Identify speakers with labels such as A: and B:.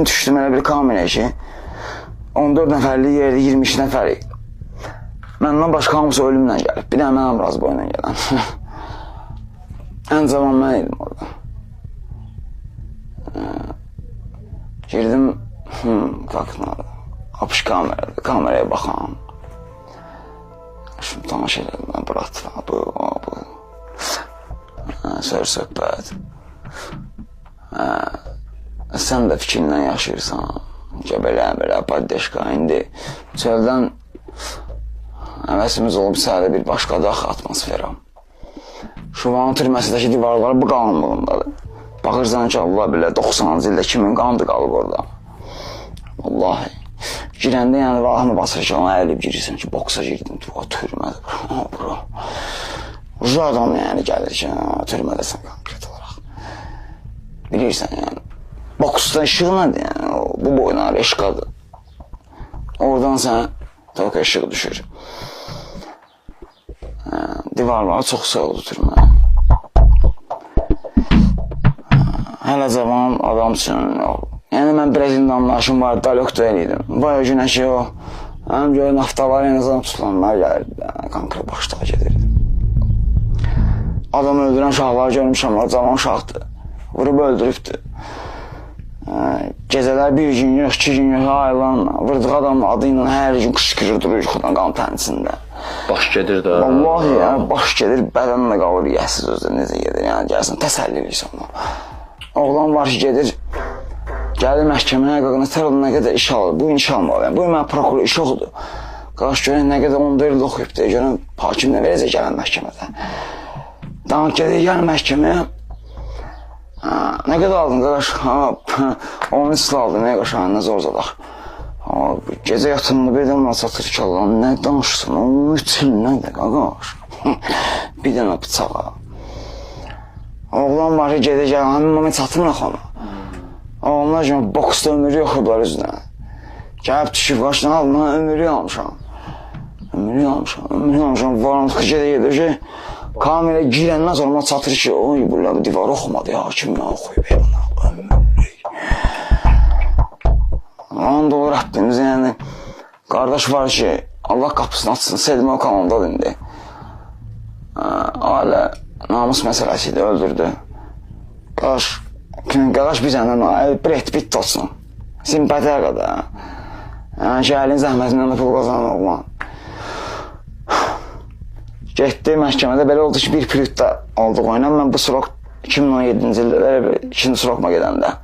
A: Getdim, düşdüm elə bir kameraya ki, 14 nəfərli yerdə 22 nəfər. Məndən başqa hamısı ölümlə gəlib. Bir də mənəm raz boyuna gələn. Ən cavan mən idim orada. Girdim, apış kameraya baxam. Şimdi tanış elədim, brat, bu. Söhbət. Sən də fikrinlə yaşayırsan. Belə, paddeşka. İndi çöldən həvəsimiz olub sədə bir başqada atmosfera. Şuvanın türməsindəki divarları bu qalınlığındadır. Baxırsan ki, Allah bilə 90-cı ildə kimin qandı qalıb orada. Vallahi. Girəndə yəni vahını basır ki, ona əlib girirsən ki, boksa girdim, türmədir. Bura. Uca adam yəni gəlir ki, türmədəsən konkret olaraq. Bilirsən yəni. Boksda işıq nədir yəni, bu boyuna reşqadır. Oradan sən toka işıq düşür. Divarları çox soğudu türmə. Hələ cavan adam üçün yox. Yəni mən Breziliyada anlaşım var, dalokda eləydim. Bayağı günəşi o, həm görün haftalar en azından tutulanlar gəlirdi, konkret başlığa gedirdi. Adam öldürən uşaqları görmüşəm, o cavan uşaqdır. Vurub öldürübdür. Gecələr bir gün yox, 2 gün yox, aylanla. Vurduğu adamın adı ilə hər gün qışqırır durur yuxudan qan tənisində.
B: Baş gedir də.
A: Vallahi yəni, baş gedir, bədənlə qalır, yəsiz özü necə gedir. Yəni, gəlsin, təsəlli edirsən ona. Oğlan var ki, gedir, gəlir məhkəməyə, qaqına tərədə nə qədər iş alır. Bu iş almalı, yəni. Bu mən prokuror iş oxudu. Qarşı görən nə qədər 14 il oxuyubdur, görən hakim nə verəcək gələn məhkəmədə. Daha gedir, gələn məhkəməyə. Nə qədər aldın qardaş? 10 il aldım, nə qardaş, nə zor zadaq. Gecə yatımda birdən ona satır ki, Allah'ım, nə danışsın, 13 il nədir qardaş? Bir dənə bıçağa. Oğlan var ki, gedir gələn, həmin moment çatırmıq ona. Oğlanlar kimi boksda ömürü yoxublar üzrə. Gəlib düşüb qaşdan aldım, mən ömürü almışam. Ömürü almışam, varanlıqı gedir ki, kameraya girəndən sonra ona çatır ki, oy, bu divarı oxumadı ya, kim nə oxuyub ya, ömürlük. Lan doğru Rəbbimiz, yəni, qardaş var ki, Allah qapısını açsın, Selma o kanaldadır indi. Ailə namus məsələsi ilə öldürdü. Qardaş bir səndən Brad Pitt olsun, simpatiya qədər. Yəni ki, əlin zəhmətindən də pul qazanan oğlan. Getdi məhkəmədə belə oldu ki, bir pilotda aldıq oynan. Mən bu sıraq 2017-ci ildə, ikinci sıraqma gedəndə.